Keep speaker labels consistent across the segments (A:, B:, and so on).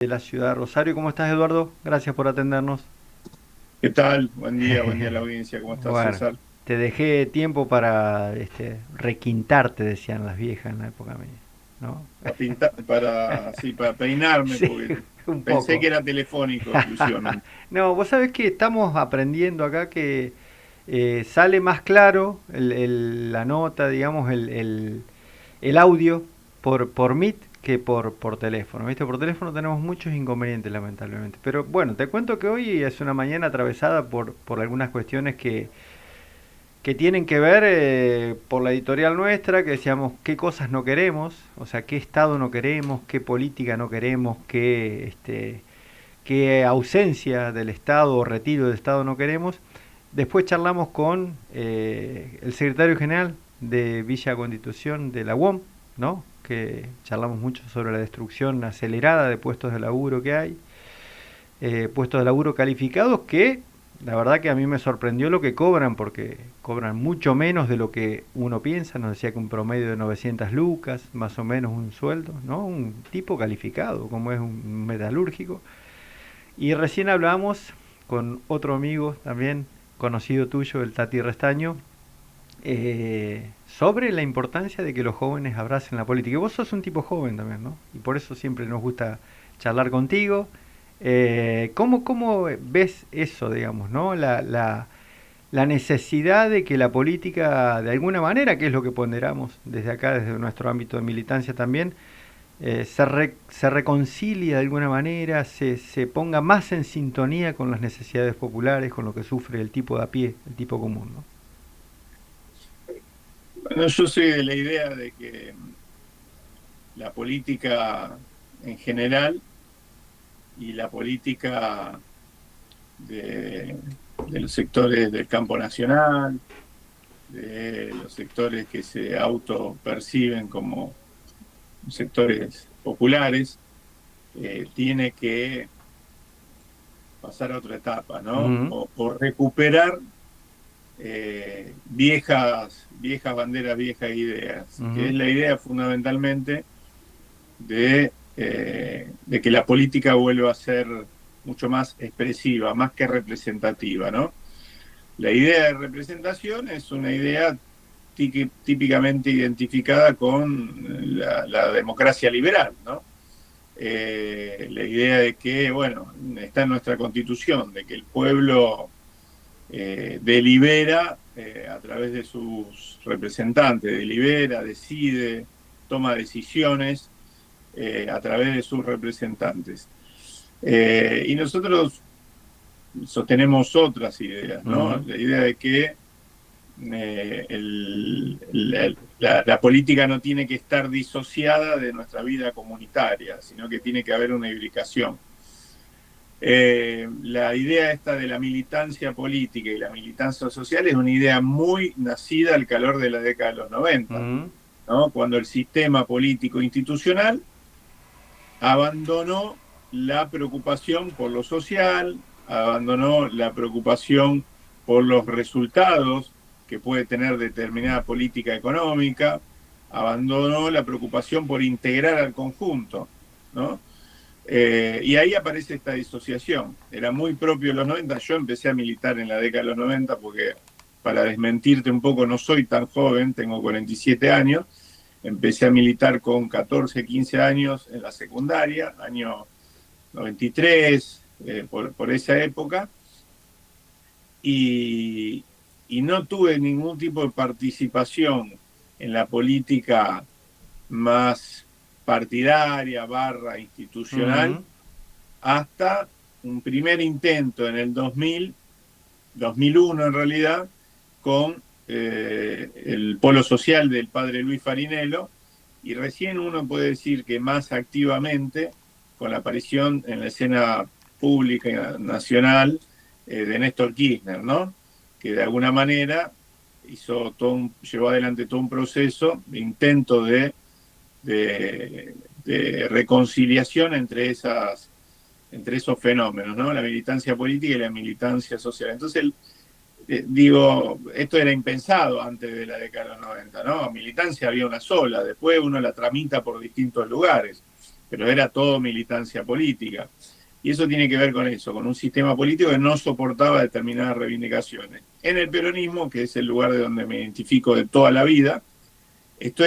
A: De la ciudad de Rosario. ¿Cómo estás, Eduardo? Gracias por atendernos.
B: ¿Qué tal? Buen día a la audiencia. ¿Cómo estás,
A: Bueno,
B: César?
A: te dejé tiempo para requintarte, decían las viejas en la época mía, ¿no?
B: Para pintar, para peinarme,
A: Sí,
B: porque
A: un
B: pensé
A: poco.
B: que era telefónico exclusivamente.
A: No, vos sabés que estamos aprendiendo acá que sale más claro la nota, digamos, el audio por Meet que por teléfono. ¿Viste? Por teléfono tenemos muchos inconvenientes, lamentablemente. Pero bueno, te cuento que hoy es una mañana atravesada por algunas cuestiones que tienen que ver por la editorial nuestra, que decíamos qué cosas no queremos, o sea, qué Estado no queremos, qué política no queremos, qué ausencia del Estado o retiro del Estado no queremos. Después charlamos con el secretario general de Villa Constitución de la UOM, ¿no? Que charlamos mucho sobre la destrucción acelerada de puestos de laburo que hay, puestos de laburo calificados que la verdad que a mí me sorprendió lo que cobran, porque cobran mucho menos de lo que uno piensa. Nos decía que un promedio de 900 lucas, más o menos un sueldo, ¿no? Un tipo calificado, como es un metalúrgico. Y recién hablamos con otro amigo también, conocido tuyo, el Tati Restaño, sobre la importancia de que los jóvenes abracen la política. Y vos sos un tipo joven también, ¿no? Y por eso siempre nos gusta charlar contigo. ¿Cómo ves eso, digamos, ¿no? La necesidad de que la política, de alguna manera, que es lo que ponderamos desde acá, desde nuestro ámbito de militancia también, se reconcilie de alguna manera, se ponga más en sintonía con las necesidades populares, con lo que sufre el tipo de a pie, el tipo común, ¿no?
B: Bueno, yo soy de la idea de que la política en general y la política de los sectores del campo nacional, de los sectores que se autoperciben como sectores populares, tiene que pasar a otra etapa, ¿no?
A: Ujú,
B: O recuperar viejas banderas, viejas ideas, que
A: ujú,
B: es la idea fundamentalmente de que la política vuelva a ser mucho más expresiva, más que representativa, ¿no? La idea de representación es una idea típicamente identificada con la democracia liberal, ¿no? La idea de que, bueno, está en nuestra constitución, de que el pueblo delibera a través de sus representantes, delibera, decide, toma decisiones a través de sus representantes. Y nosotros sostenemos otras ideas, ¿no?
A: ujú.
B: La idea de que la política no tiene que estar disociada de nuestra vida comunitaria, sino que tiene que haber una imbricación. La idea esta de la militancia política y la militancia social es una idea muy nacida al calor de la década de los 90,
A: Mm,
B: ¿no? Cuando el sistema político institucional abandonó la preocupación por lo social, abandonó la preocupación por los resultados que puede tener determinada política económica, abandonó la preocupación por integrar al conjunto, ¿no? Y ahí aparece esta disociación. Era muy propio de los 90. Yo empecé a militar en la década de los 90 porque, para desmentirte un poco, no soy tan joven, tengo 47 años. Empecé a militar con 14, 15 años en la secundaria, año 93, por esa época, y, y no tuve ningún tipo de participación en la política más partidaria, barra institucional,
A: mm,
B: hasta un primer intento en el 2000, 2001 en realidad, con el Polo Social del padre Luis Farinello, y recién uno puede decir que más activamente con la aparición en la escena pública nacional de Néstor Kirchner, ¿no? Que de alguna manera llevó adelante todo un proceso de intento de reconciliación entre esos fenómenos, ¿no? La militancia política y la militancia social. Entonces, digo, esto era impensado antes de la década de los 90, ¿no? Militancia había una sola, después uno la tramita por distintos lugares. pero era todo militancia política. Y eso tiene que ver con eso, con un sistema político que no soportaba determinadas reivindicaciones. En el peronismo, que es el lugar de donde me identifico de toda la vida, esto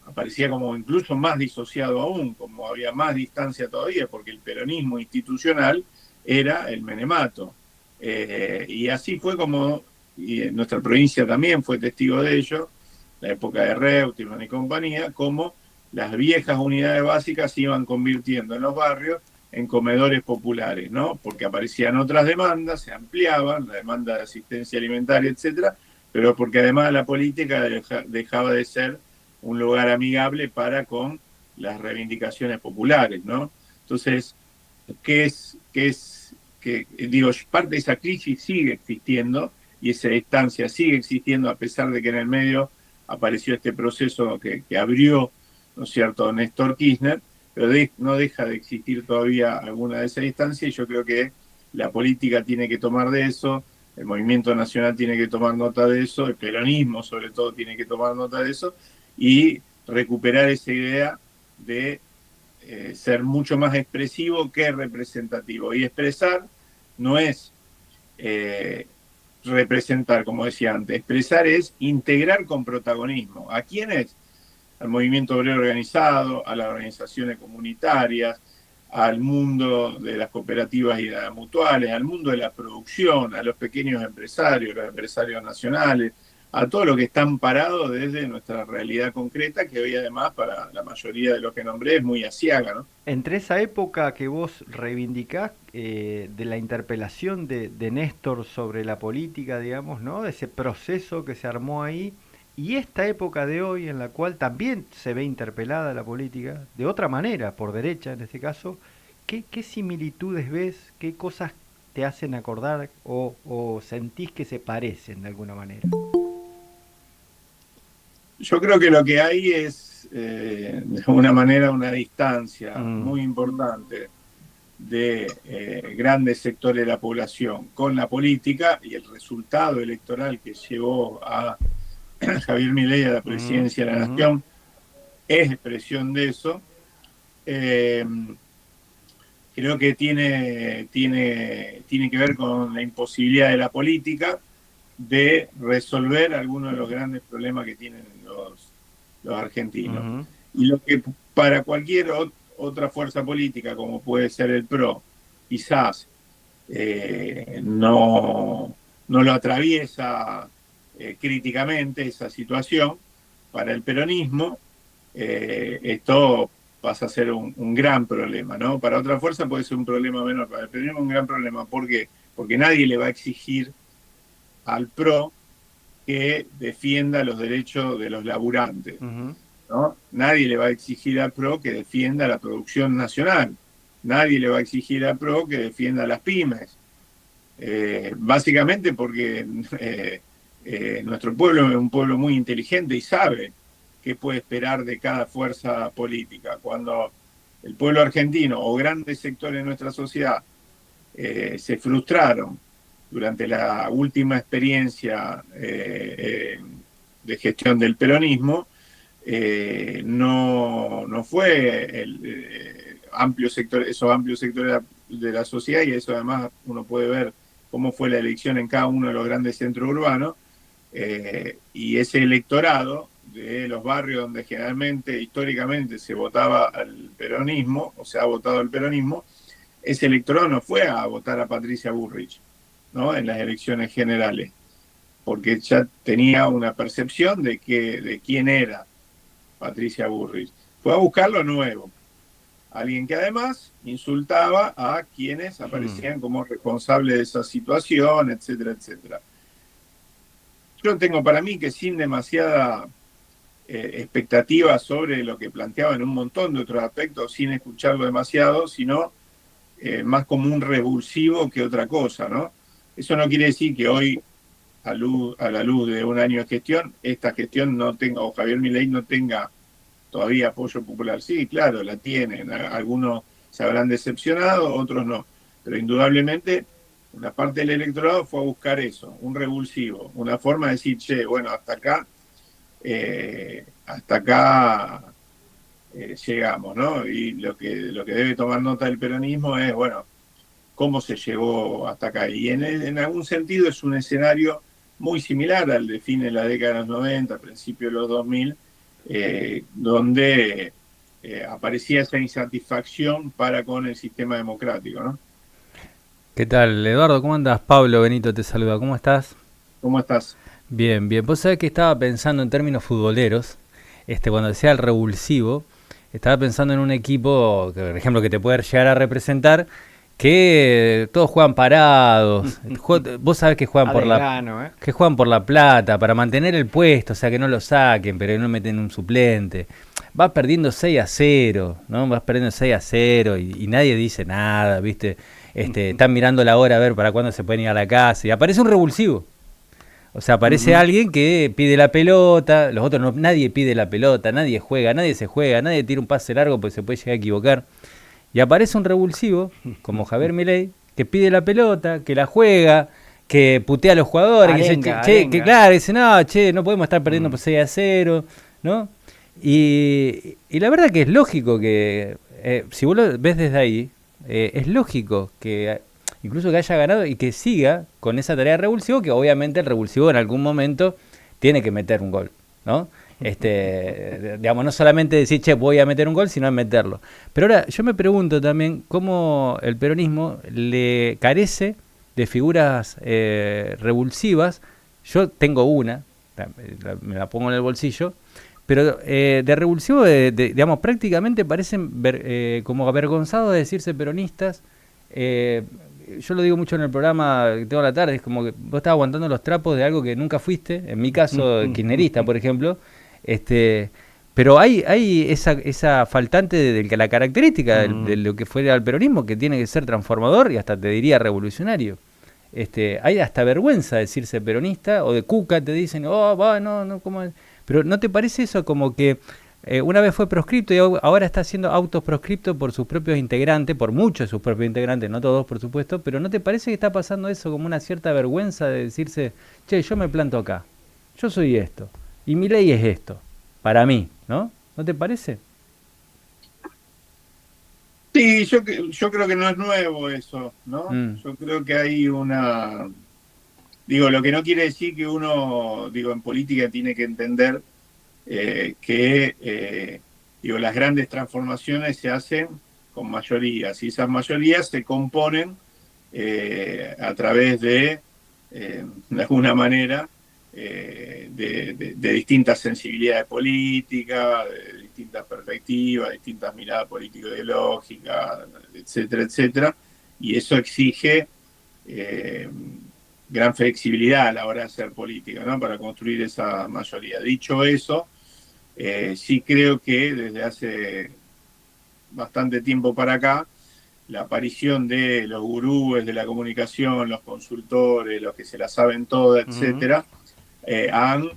B: aparecía como incluso más disociado aún, como había más distancia todavía, porque el peronismo institucional era el menemato. Y así fue como, y en nuestra provincia también fue testigo de ello, la época de Reutemann y compañía, como las viejas unidades básicas se iban convirtiendo en los barrios en comedores populares, ¿no? Porque aparecían otras demandas, se ampliaban, la demanda de asistencia alimentaria, etcétera, pero porque además la política dejaba de ser un lugar amigable para con las reivindicaciones populares, ¿no? Entonces, digo, parte de esa crisis sigue existiendo y esa distancia sigue existiendo a pesar de que en el medio apareció este proceso que abrió, ¿no es cierto?, Néstor Kirchner, pero no deja de existir todavía alguna de esa distancia y yo creo que la política tiene que tomar de eso, el movimiento nacional tiene que tomar nota de eso, el peronismo sobre todo tiene que tomar nota de eso y recuperar esa idea de ser mucho más expresivo que representativo. Y expresar no es representar, como decía antes, expresar es integrar con protagonismo. ¿A quiénes? Al movimiento obrero organizado, a las organizaciones comunitarias, al mundo de las cooperativas y de las mutuales, al mundo de la producción, a los pequeños empresarios, los empresarios nacionales, a todo lo que está amparado desde nuestra realidad concreta, que hoy además para la mayoría de los que nombré es muy asiaga, ¿no?
A: Entre esa época que vos reivindicás, de la interpelación de Néstor sobre la política, digamos, ¿no? De ese proceso que se armó ahí, y esta época de hoy en la cual también se ve interpelada la política, de otra manera, por derecha en este caso, ¿qué similitudes ves? ¿Qué cosas te hacen acordar o sentís que se parecen de alguna manera?
B: Yo creo que lo que hay es, de alguna manera, una distancia
A: Mm,
B: muy importante de grandes sectores de la población con la política y el resultado electoral que llevó a Javier Milei a la
A: ujú,
B: presidencia de la
A: ujú,
B: Nación es expresión de eso. Eh, Creo que tiene que ver con la imposibilidad de la política de resolver algunos de los grandes problemas que tienen los argentinos.
A: ujú,
B: Y lo que para cualquier otra fuerza política, como puede ser el PRO, quizás no lo atraviesa críticamente esa situación, para el peronismo esto pasa a ser un gran problema, ¿no? Para otra fuerza puede ser un problema menor, para el peronismo un gran problema. ¿Por qué? Porque nadie le va a exigir al PRO que defienda los derechos de los laburantes,
A: ujú,
B: ¿no? Nadie le va a exigir al PRO que defienda la producción nacional. Nadie le va a exigir al PRO que defienda las pymes. Básicamente porque nuestro pueblo es un pueblo muy inteligente y sabe qué puede esperar de cada fuerza política. Cuando el pueblo argentino o grandes sectores de nuestra sociedad se frustraron durante la última experiencia de gestión del peronismo, no fue amplio sector, esos amplios sectores de la sociedad, y eso además uno puede ver cómo fue la elección en cada uno de los grandes centros urbanos, y ese electorado de los barrios donde generalmente, históricamente, se votaba al peronismo, o se ha votado al peronismo, ese electorado no fue a votar a Patricia Bullrich, ¿no? En las elecciones generales, porque ya tenía una percepción de quién era Patricia Bullrich. Fue a buscar lo nuevo. Alguien que además insultaba a quienes
A: mm.
B: aparecían como responsables de esa situación, etcétera, etcétera. Yo tengo para mí que sin demasiada expectativa sobre lo que planteaba en un montón de otros aspectos, sin escucharlo demasiado, sino más como un revulsivo que otra cosa, ¿no? Eso no quiere decir que hoy, a la luz de un año de gestión, esta gestión no tenga, o Javier Milei no tenga todavía apoyo popular. Sí, claro, la tienen. Algunos se habrán decepcionado, otros no. Pero indudablemente una parte del electorado fue a buscar eso, un revulsivo, una forma de decir, che, bueno, hasta acá llegamos, ¿no? Y lo que debe tomar nota del peronismo es, bueno, cómo se llegó hasta acá. Y en algún sentido es un escenario muy similar al de fines de la década de los 90, principios de los 2000, donde aparecía esa insatisfacción para con el sistema democrático, ¿no?
C: ¿Qué tal, Eduardo? ¿Cómo andas? Pablo Benito te saluda. ¿Cómo estás?
B: ¿Cómo estás?
C: Bien, bien. Vos sabés que estaba pensando en términos futboleros, cuando decía el revulsivo, estaba pensando en un equipo, que, por ejemplo, que te puede llegar a representar, que todos juegan parados. Vos sabés que juegan por
A: Gano,
C: que juegan por la plata, para mantener el puesto, o sea, que no lo saquen, pero que no meten un suplente. Vas perdiendo 6-0, ¿no? Vas perdiendo 6-0 y nadie dice nada, ¿viste? Están mirando la hora a ver para cuándo se pueden ir a la casa y aparece un revulsivo. O sea, aparece alguien que pide la pelota, los otros no, nadie pide la pelota, nadie juega, nadie se juega, nadie tira un pase largo porque se puede llegar a equivocar. Y aparece un revulsivo, como Javier Milei, que pide la pelota, que la juega, que putea a los jugadores,
A: Arenga,
C: que dice,
A: arenga.
C: que claro, dice, no podemos estar perdiendo por 6-0, ¿no? Y la verdad que es lógico que, si vos lo ves desde ahí, es lógico que incluso que haya ganado y que siga con esa tarea de revulsivo, que obviamente el revulsivo en algún momento tiene que meter un gol, ¿no? Digamos, no solamente decir, che, voy a meter un gol, sino meterlo. Pero ahora, yo me pregunto también cómo el peronismo le carece de figuras revulsivas. Yo tengo una, me la pongo en el bolsillo, pero de revulsivo, digamos, prácticamente parecen como avergonzados de decirse peronistas. Yo lo digo mucho en el programa que tengo a la tarde, es como que vos estás aguantando los trapos de algo que nunca fuiste, en mi caso, kirchnerista, por ejemplo, pero hay esa faltante de la característica de lo que fue el peronismo, que tiene que ser transformador y hasta te diría revolucionario. Hay hasta vergüenza de decirse peronista, o de Cuca te dicen, no, ¿cómo es? Pero ¿no te parece eso como que una vez fue proscripto y ahora está siendo autoproscripto por sus propios integrantes, por muchos de sus propios integrantes, no todos por supuesto, pero ¿no te parece que está pasando eso como una cierta vergüenza de decirse, che, yo me planto acá, yo soy esto, y mi ley es esto, para mí, ¿no? ¿No te parece?
B: Sí, yo creo que no es nuevo eso, ¿no? Yo creo que hay una... Digo, lo que no quiere decir que uno, digo, en política tiene que entender digo, las grandes transformaciones se hacen con mayorías y esas mayorías se componen a través de alguna manera, de distintas sensibilidades políticas, de distintas perspectivas, distintas miradas político-ideológicas, etcétera, etcétera, y eso exige gran flexibilidad a la hora de hacer política, ¿no? Para construir esa mayoría. Dicho eso, sí creo que desde hace bastante tiempo para acá, la aparición de los gurúes de la comunicación, los consultores, los que se la saben todas, etcétera, han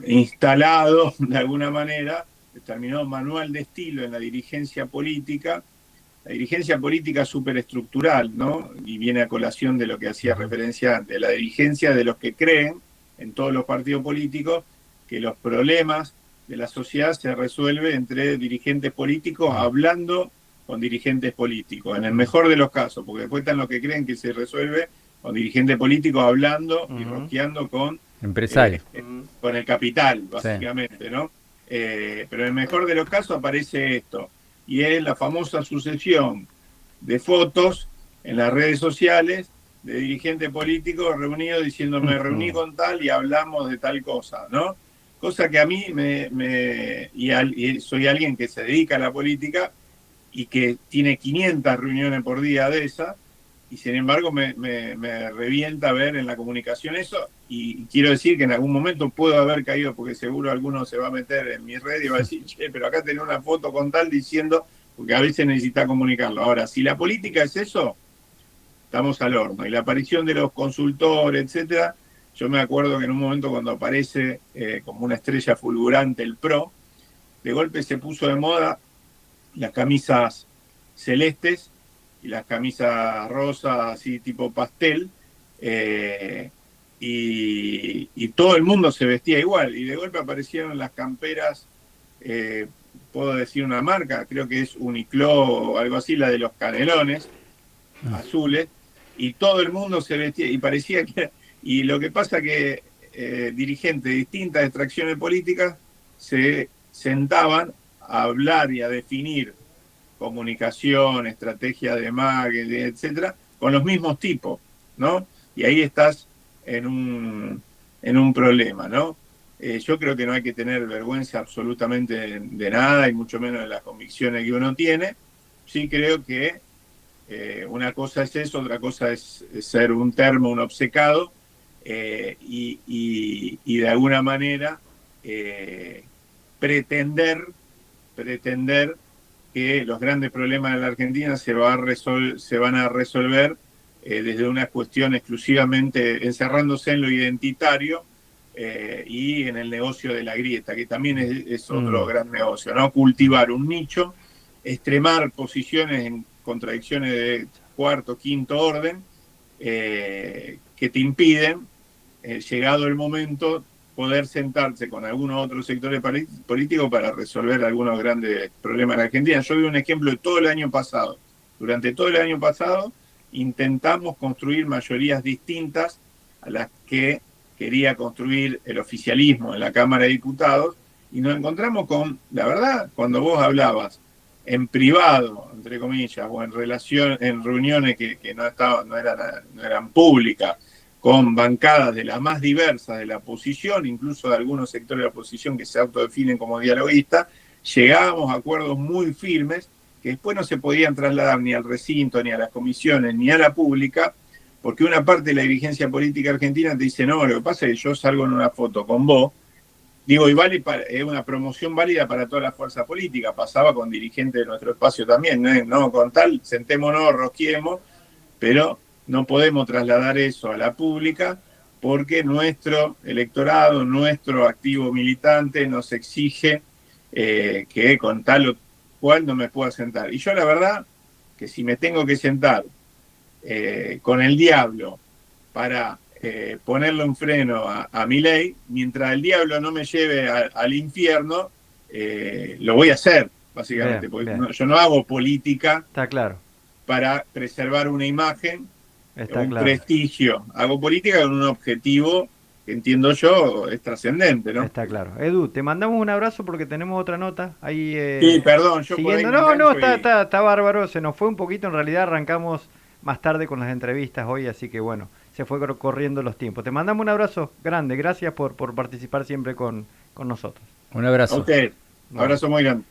B: instalado de alguna manera determinado manual de estilo en la dirigencia política superestructural, ¿no? Y viene a colación de lo que hacía referencia antes, la dirigencia de los que creen en todos los partidos políticos que los problemas de la sociedad se resuelven entre dirigentes políticos hablando con dirigentes políticos, en el mejor de los casos, porque después están los que creen que se resuelve con dirigentes políticos hablando y rosqueando con
C: empresarios,
B: con el capital, básicamente, sí. ¿No? Pero en el mejor de los casos aparece esto, y es la famosa sucesión de fotos en las redes sociales de dirigentes políticos reunidos diciendo me reuní con tal y hablamos de tal cosa, ¿no? Cosa que a mí y soy alguien que se dedica a la política y que tiene 500 reuniones por día de esas, y sin embargo me revienta ver en la comunicación eso, y quiero decir que en algún momento puedo haber caído, porque seguro alguno se va a meter en mi red y va a decir, che, pero acá tenés una foto con tal diciendo, porque a veces necesita comunicarlo. Ahora, si la política es eso, estamos al horno. Y la aparición de los consultores, etcétera, yo me acuerdo que en un momento cuando aparece como una estrella fulgurante el PRO, de golpe se puso de moda las camisas celestes y las camisas rosas, así tipo pastel, y todo el mundo se vestía igual, y de golpe aparecieron las camperas puedo decir una marca, creo que es Uniqlo o algo así, la de los canelones azules, y todo el mundo se vestía, y parecía que... Y lo que pasa que dirigentes de distintas extracciones políticas se sentaban a hablar y a definir comunicación, estrategia de marketing, etcétera, con los mismos tipos, ¿no? Y ahí estás en un problema, ¿no? Yo creo que no hay que tener vergüenza absolutamente de nada, y mucho menos de las convicciones que uno tiene. Sí creo que una cosa es eso, otra cosa es ser un termo, un obcecado, y de alguna manera pretender que los grandes problemas de la Argentina se van a resolver desde una cuestión exclusivamente encerrándose en lo identitario y en el negocio de la grieta, que también es otro gran negocio, ¿no? Cultivar un nicho, extremar posiciones en contradicciones de cuarto, quinto orden, que te impiden, llegado el momento, poder sentarse con algunos otros sectores políticos para resolver algunos grandes problemas de la Argentina. Yo doy un ejemplo de todo el año pasado. Durante todo el año pasado intentamos construir mayorías distintas a las que quería construir el oficialismo en la Cámara de Diputados, y nos encontramos con, la verdad, cuando vos hablabas en privado, entre comillas, o en reuniones que no eran públicas, con bancadas de las más diversas de la oposición, incluso de algunos sectores de la oposición que se autodefinen como dialoguistas, llegábamos a acuerdos muy firmes que después no se podían trasladar ni al recinto, ni a las comisiones, ni a la pública, porque una parte de la dirigencia política argentina te dice, no, lo que pasa es que yo salgo en una foto con vos, digo, y vale es una promoción válida para toda la fuerza política, pasaba con dirigentes de nuestro espacio también, no con tal, sentémonos, rosquiemos, pero no podemos trasladar eso a la pública porque nuestro electorado, nuestro activo militante nos exige que con tal o cual no me pueda sentar. Y yo la verdad que si me tengo que sentar con el diablo para ponerle un freno a Milei, mientras el diablo no me lleve al infierno, lo voy a hacer, básicamente,
A: Bien,
B: porque
A: bien.
B: yo no hago política
A: Está claro,
B: para preservar una imagen,
A: está
B: un
A: claro.
B: prestigio. Hago política con un objetivo que entiendo yo es trascendente, ¿no?
A: Está claro. Edu, te mandamos un abrazo porque tenemos otra nota ahí
B: Sí, perdón, yo por ahí
A: siguiendo.
B: me
A: No, no,
B: engancho y...
A: está bárbaro. Se nos fue un poquito. En realidad arrancamos más tarde con las entrevistas hoy, así que bueno, se fue corriendo los tiempos. Te mandamos un abrazo grande. Gracias por participar siempre con nosotros.
C: Un abrazo.
B: Ok,
A: Bueno.
B: abrazo muy grande.